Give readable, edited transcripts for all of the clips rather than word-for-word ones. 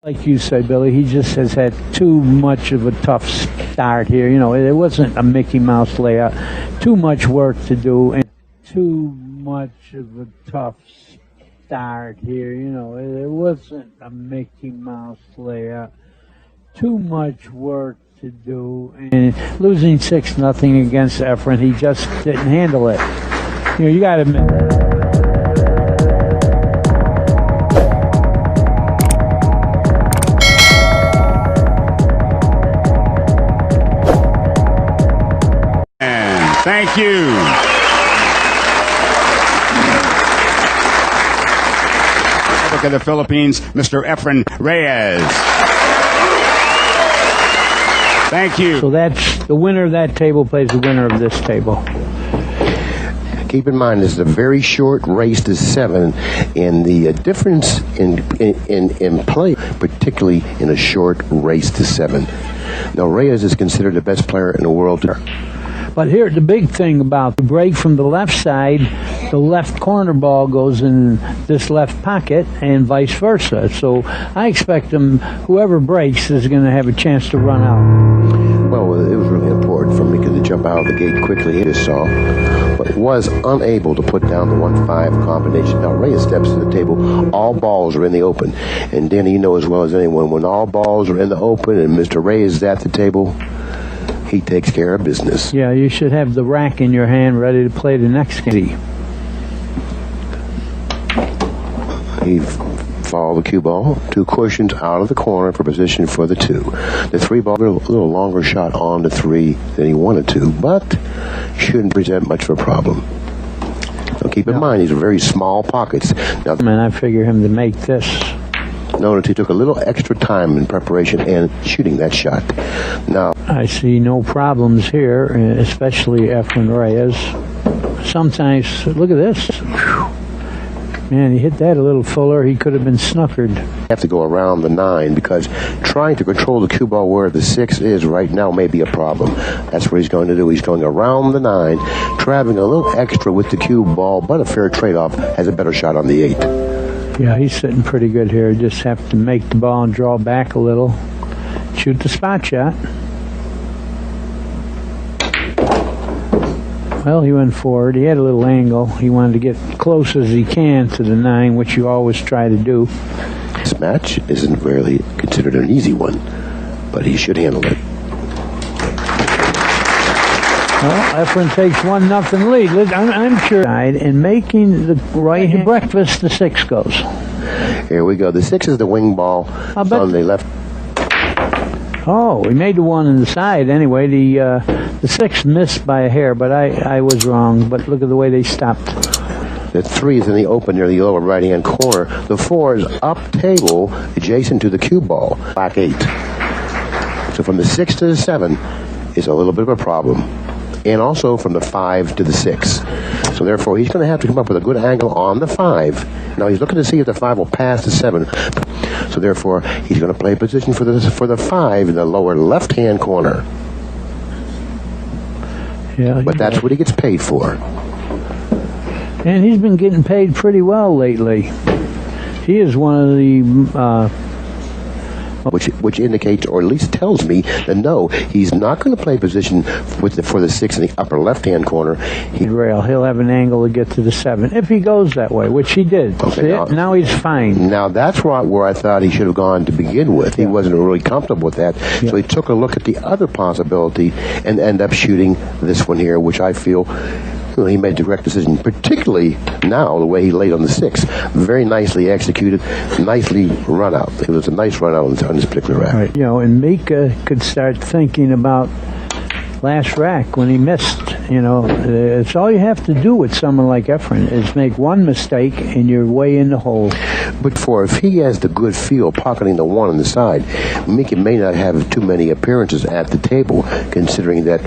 Like you said, Billy, he just has had too much of a tough start here. You know, it wasn't a Mickey Mouse layout. Too much work to do, and too much of a tough start here. You know, it wasn't a Mickey Mouse layout. Too much work to do, and losing 6-0 against Efren, he just didn't handle it. You know, you got to admit. Thank you. Republic of the Philippines, Mr. Efren Reyes. Thank you. So that's the winner of that table plays the winner of this table. Keep in mind, this is a very short race to 7, and the difference in play, particularly in a short race to 7. Now, Reyes is considered the best player in the world. But here, the big thing about the break from the left side, the left corner ball goes in this left pocket and vice versa. So I expect whoever breaks is going to have a chance to run out. Well, it was really important for me to jump out of the gate quickly, he just saw, but was unable to put down the 1-5 combination. Now, Reyes steps to the table, all balls are in the open. And Danny, you know as well as anyone, when all balls are in the open and Mr. Reyes is at the table, he takes care of business. Yeah, you should have the rack in your hand ready to play the next game. He followed the cue ball, 2 cushions out of the corner for position for the 2. The 3 ball, a little longer shot on the 3 than he wanted to, but shouldn't present much of a problem. Now keep in mind, these are very small pockets. Now, man, I figure him to make this. Notice he took a little extra time in preparation and shooting that shot. Now, I see no problems here, especially Efren Reyes. Sometimes, look at this. Whew. Man, he hit that a little fuller. He could have been snookered. Have to go around the 9 because trying to control the cue ball where the 6 is right now may be a problem. That's what he's going to do. He's going around the 9, traveling a little extra with the cue ball, but a fair trade-off, has a better shot on the 8. Yeah, he's sitting pretty good here. Just have to make the ball and draw back a little. Shoot the spot shot. Well, he went forward. He had a little angle. He wanted to get close as he can to the 9, which you always try to do. This match isn't really considered an easy one, but he should handle it. Well, Efren takes 1-0 lead. I'm sure. And making the right-hand breakfast, the 6 goes. Here we go. The 6 is the wing ball on the left. Oh, he made the 1 in the side anyway. The 6 missed by a hair, but I was wrong. But look at the way they stopped. The 3 is in the open near the lower right-hand corner. The 4 is up table adjacent to the cue ball. Black 8. So from the 6 to the 7 is a little bit of a problem. And also from the 5 to the 6. So therefore, he's going to have to come up with a good angle on the 5. Now he's looking to see if the 5 will pass the 7. So therefore, he's going to play position for the 5 in the lower left-hand corner. Yeah, but that's what he gets paid for. And he's been getting paid pretty well lately. He is one of the which indicates, or at least tells me, that no, he's not going to play position for the 6 in the upper left-hand corner. He'll have an angle to get to the 7 if he goes that way, which he did. Okay, now he's fine. Now that's where I thought he should have gone to begin with. He wasn't really comfortable with that, so he took a look at the other possibility and ended up shooting this one here, which I feel he made the correct decision, particularly now the way he laid on the 6. Very nicely executed, nicely run out. It was a nice run out on this particular rack. Right. You know, and Mika could start thinking about last rack when he missed. You know, it's all you have to do with someone like Efren is make one mistake and you're way in the hole. But if he has the good feel pocketing the 1 on the side, Mika may not have too many appearances at the table, considering that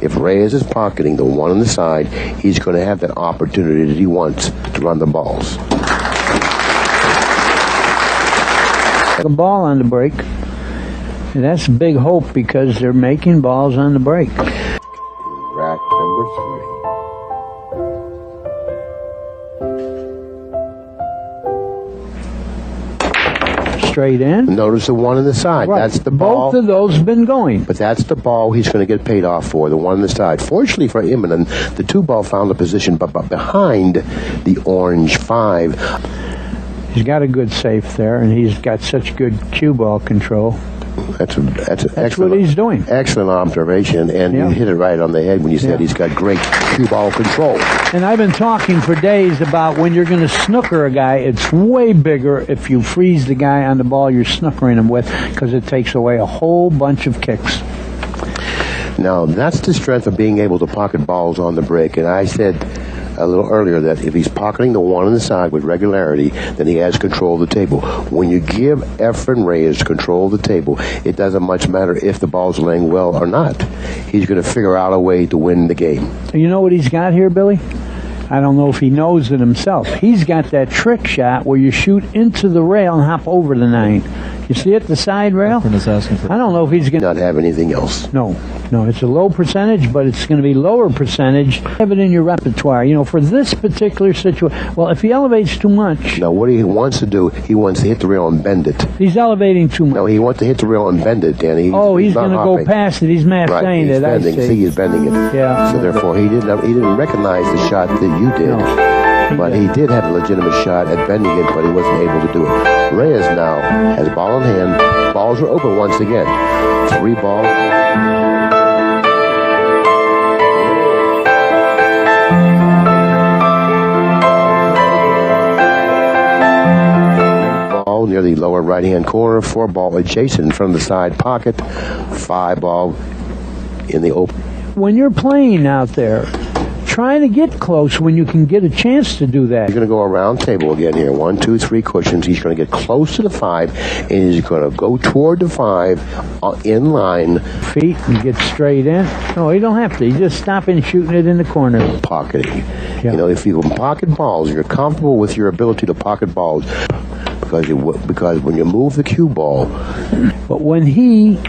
if Reyes is pocketing the 1 on the side, he's going to have that opportunity that he wants to run the balls. A ball on the break. And that's a big hope because they're making balls on the break. Rack number 3. straight in. Notice the one on the side. Right. That's the ball. Both of those been going. But that's the ball he's going to get paid off for, the one on the side. Fortunately for Immonen, the 2 ball found a position but behind the orange 5. He's got a good safe there, and he's got such good cue ball control. That's That's what he's doing. Excellent observation, and you hit it right on the head when you said he's got great cue ball control. And I've been talking for days about when you're going to snooker a guy, it's way bigger if you freeze the guy on the ball you're snookering him with, because it takes away a whole bunch of kicks. Now, that's the strength of being able to pocket balls on the break, and I said a little earlier that if he's pocketing the one on the side with regularity, then he has control of the table. When you give Efren Reyes control of the table, it doesn't much matter if the ball's laying well or not. He's going to figure out a way to win the game. You know what he's got here, Billy? I don't know if he knows it himself. He's got that trick shot where you shoot into the rail and hop over the 9. You see it, the side rail? I don't know if he's going to not have anything else. No, it's a low percentage, but it's going to be lower percentage. Have it in your repertoire, for this particular situation. Well, if he elevates too much. No, what he wants to do, he wants to hit the rail and bend it. He's elevating too much. No, he wants to hit the rail and bend it, Danny. He's going to go past it. He's saying he's it. Bending. See, he's bending it. Yeah. So therefore, he didn't recognize the shot that you did. No. But he did have a legitimate shot at bending it, but he wasn't able to do it. Reyes now has ball in hand. Balls are open once again. 3 ball. Ball near the lower right-hand corner. 4 ball adjacent from the side pocket. 5 ball in the open. When you're playing out there, trying to get close when you can get a chance to do that. He's going to go around table again here. 1, 2, 3 cushions. He's going to get close to the 5, and he's going to go toward the 5 in line. Feet and get straight in. No, you don't have to. You just stop and shooting it in the corner. Pocketing. Yeah. If you can pocket balls, you're comfortable with your ability to pocket balls because when you move the cue ball. But when he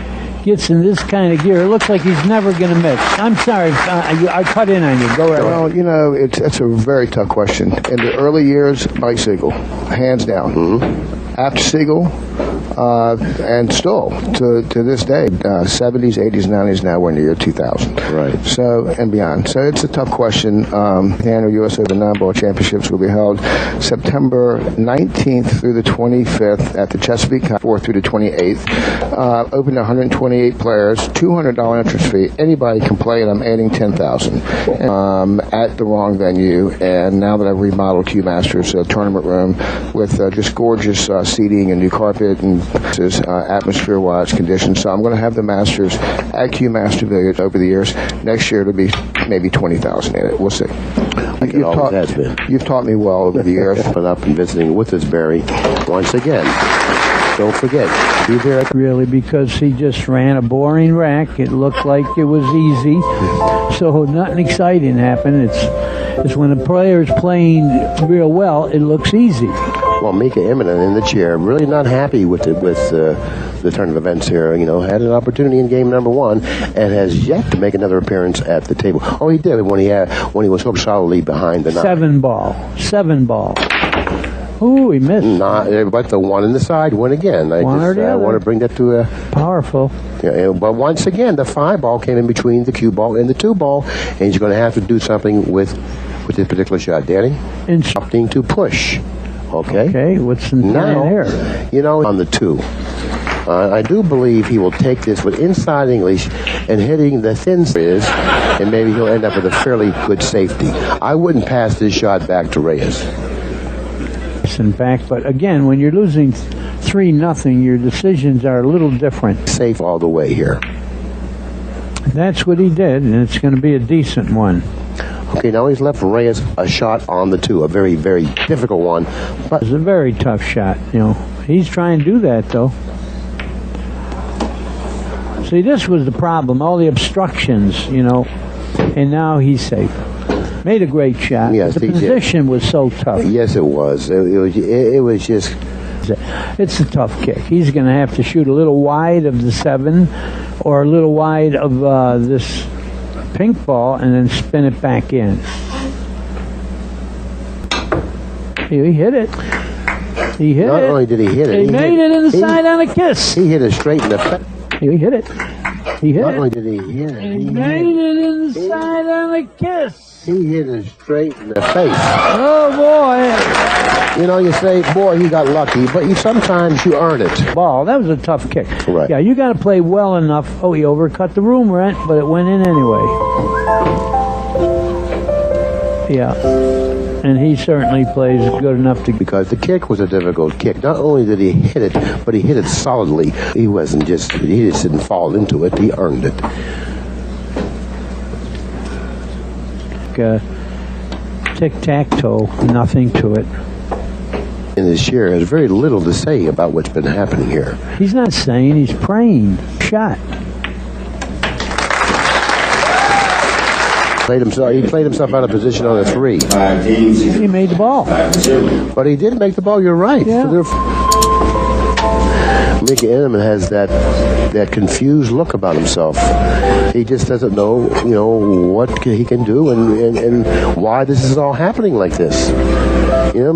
gets in this kind of gear, it looks like he's never going to miss. I'm sorry, I cut in on you. Go ahead. Well, it's a very tough question. In the early years, Mike Siegel, hands down. Mm-hmm. After Siegel, and still to this day, 70s, 80s, 90s. Now we're in the year 2000. Right. So and beyond. So it's a tough question. The annual U.S. Open 9-ball championships will be held September 19th through the 25th at the Chesapeake 4th through the 28th. Open to 128 players, $200 entrance fee. Anybody can play, and I'm adding 10,000 at the wrong venue. And now that I've remodeled Q Masters tournament room with just gorgeous seating and new carpet and atmosphere-wise conditions. So I'm going to have the Masters at Q Master Village over the years. Next year it'll be maybe 20,000 in it. We'll see. You've taught me well over the years. But up and visiting with us, Barry, once again. Don't forget, be there. Really, because he just ran a boring rack. It looked like it was easy. So nothing exciting happened. It's when a player's playing real well, it looks easy. Well, Mika Immonen in the chair, really not happy with the turn of events here. Had an opportunity in game number 1 and has yet to make another appearance at the table. Oh, he did when he was so solidly behind the 9. 7 ball. Ooh, he missed. But the one on the side went again. I want to bring that to powerful. Yeah, but once again, the 5 ball came in between the cue ball and the 2 ball, and he's going to have to do something with this particular shot. Danny, opting to push. Okay, what's the plan there? On the 2. I do believe he will take this with inside English and hitting the thin is, and maybe he'll end up with a fairly good safety. I wouldn't pass this shot back to Reyes. In fact, but again, when you're losing 3-0, your decisions are a little different. Safe all the way here. That's what he did, and it's going to be a decent one. Okay, now he's left Reyes a shot on the 2, a very, very difficult one. But it's a very tough shot. He's trying to do that though. See, this was the problem, all the obstructions, and now he's safe. Made a great shot. Yes, the position was so tough. Yes, it was. It was just... It's a tough kick. He's going to have to shoot a little wide of the 7 or a little wide of this pink ball and then spin it back in. He hit it. He hit Not it. only did he hit it, He made it inside on a kiss. He hit it straight in the face. He hit it. He hit Not it. only did he hit it, He made it inside on a kiss. he hit it straight in the face. Oh, boy. You know, you say, boy, he got lucky, but sometimes you earn it. Ball. That was a tough kick. Right. Yeah, you got to play well enough. Oh, he overcut the room rent, but it went in anyway. Yeah. And he certainly plays good enough to... Because the kick was a difficult kick. Not only did he hit it, but he hit it solidly. He just didn't fall into it. He earned it. Tic-tac-toe, nothing to it. And this year has very little to say about what's been happening here. He's not saying, he's praying. Shot. He played himself out of position on a 3. He made the ball. But he did make the ball, you're right. Yeah. Mickey Inman has that confused look about himself. He just doesn't know, what he can do and why this is all happening like this.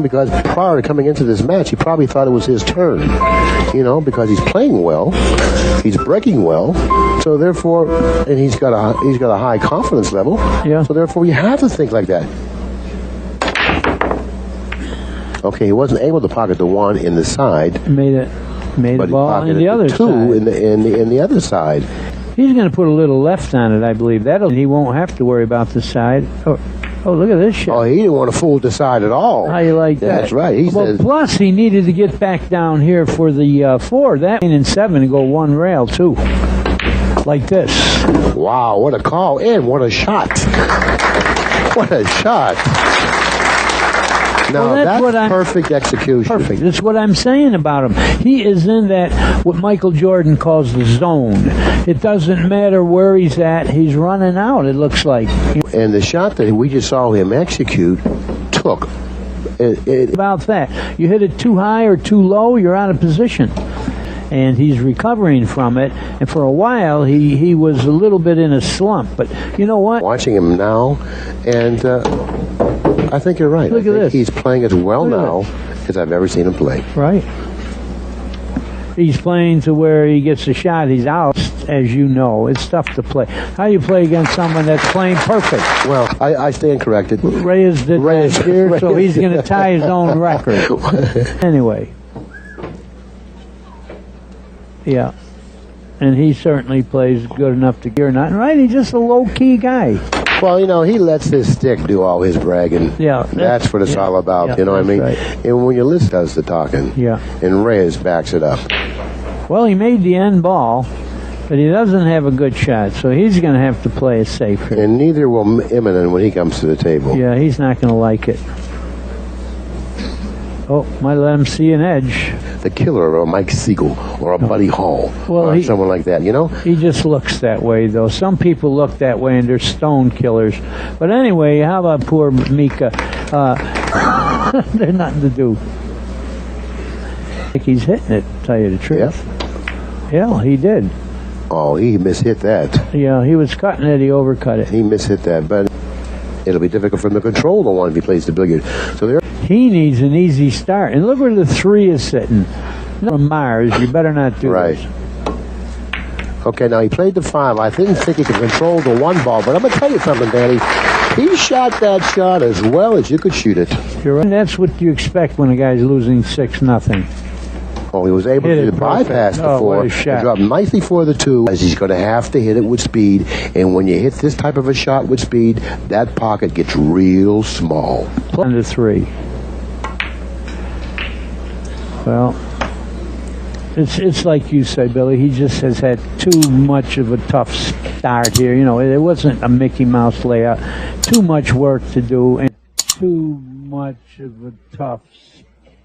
Because prior to coming into this match, he probably thought it was his turn. Because he's playing well, he's breaking well, so therefore, and he's got a high confidence level. Yeah. So therefore, you have to think like that. Okay, he wasn't able to pocket the 1 in the side. Made But the ball in the other 2 side. in the other side. He's going to put a little left on it, I believe. He won't have to worry about the side. Oh, look at this shot. Oh, he didn't want to fool the side at all. How you like that? That's right. He says, plus he needed to get back down here for the 4. That in 7 to go 1 rail too, like this. wow, what a call and what a shot. What a shot. Now, Well, that's perfect execution. Perfect. That's what I'm saying about him. He is in that, what Michael Jordan calls the zone. It doesn't matter where he's at. He's running out, it looks like. And the shot that we just saw him execute took. About that. You hit it too high or too low, you're out of position. And he's recovering from it. And for a while, he was a little bit in a slump. But you know what? Watching him now, and I think you're right. Look at this. He's playing as well Look at now as I've ever seen him play. Right. He's playing to where he gets a shot, he's out, as you know. It's tough to play. How do you play against someone that's playing perfect? Well, I stand corrected. Reyes did last year, so he's going to tie his own record. Anyway. Yeah. And he certainly plays good enough to gear nothing, right? He's just a low-key guy. Well, he lets his stick do all his bragging. Yeah. That's what it's all about, yeah, you know what I mean? right. And when your list does the talking, Yeah. and Reyes backs it up. Well, he made the end ball, but he doesn't have a good shot, so he's going to have to play it safe here. And neither will Eminem when he comes to the table. Yeah, he's not going to like it. Oh, might let him see an edge. The killer or a Mike Siegel or a Buddy Hall or someone like that, He just looks that way, though. Some people look that way, and they're stone killers. But anyway, how about poor Mika? There's nothing to do. I think he's hitting it, to tell you the truth. Yeah, he did. Oh, he mishit that. Yeah, he was cutting it, he overcut it. He mishit that, but it'll be difficult for him to control the 1 if he plays the billiard. So there. He needs an easy start. And look where the 3 is sitting. From Mars, you better not do Right. this. Okay, now he played the 5. I didn't think he could control the 1 ball, but I'm going to tell you something, Danny. He shot that shot as well as you could shoot it. You're right. That's what you expect when a guy's losing 6-0. Oh, he was able Hit to it bypass the perfect. 4 what a shot. and drop nicely for the 2, as he's going to have to hit it with speed. And when you hit this type of a shot with speed, that pocket gets real small. Under 3. Well, it's like you say, Billy. He just has had too much of a tough start here. It wasn't a Mickey Mouse layout. Too much work to do, and too much of a tough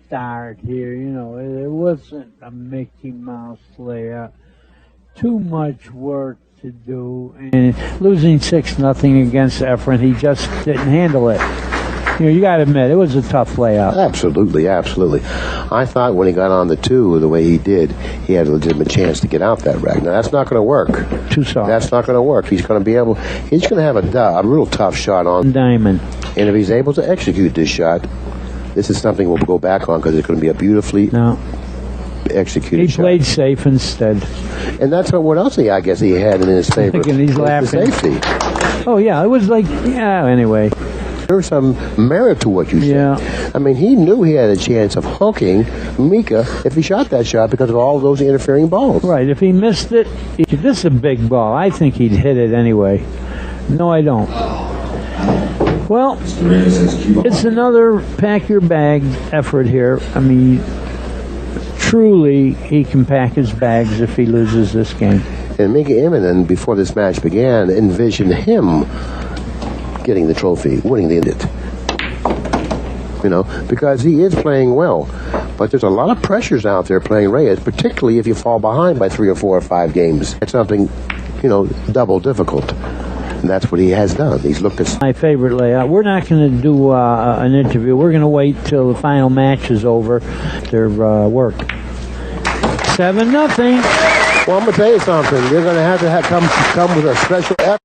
start here. It wasn't a Mickey Mouse layout. Too much work to do, and losing 6-0 against Efren, he just didn't handle it. You got to admit, it was a tough layout. Absolutely, absolutely. I thought when he got on the 2 the way he did, he had a legitimate chance to get out that rack. Now, that's not going to work. Too soft. That's not going to work. He's going to have a real tough shot on Diamond. And if he's able to execute this shot, this is something we'll go back on because it's going to be a beautifully No. executed He shot. played safe instead. And that's what else I guess he had in his favor. Thinking he's was the laughing. safety. Oh, yeah, it was like, yeah, anyway. There's some merit to what you said. Yeah. I mean, he knew he had a chance of hooking Mika if he shot that shot because of all those interfering balls. Right, if he missed it, this is a big ball. I think he'd hit it anyway. No, I don't. Well, it's another pack your bag effort here. I mean, truly, he can pack his bags if he loses this game. And Mika Immonen, before this match began, envisioned him getting the trophy, winning the it. You know, because he is playing well. But there's a lot of pressures out there playing Reyes, particularly if you fall behind by 3 or 4 or 5 games. It's something, double difficult. And that's what he has done. He's looked at My favorite layout. We're not going to do an interview. We're going to wait till the final match is over. Their work. 7-0. Well, I'm going to tell you something. You're going to have come with a special effort.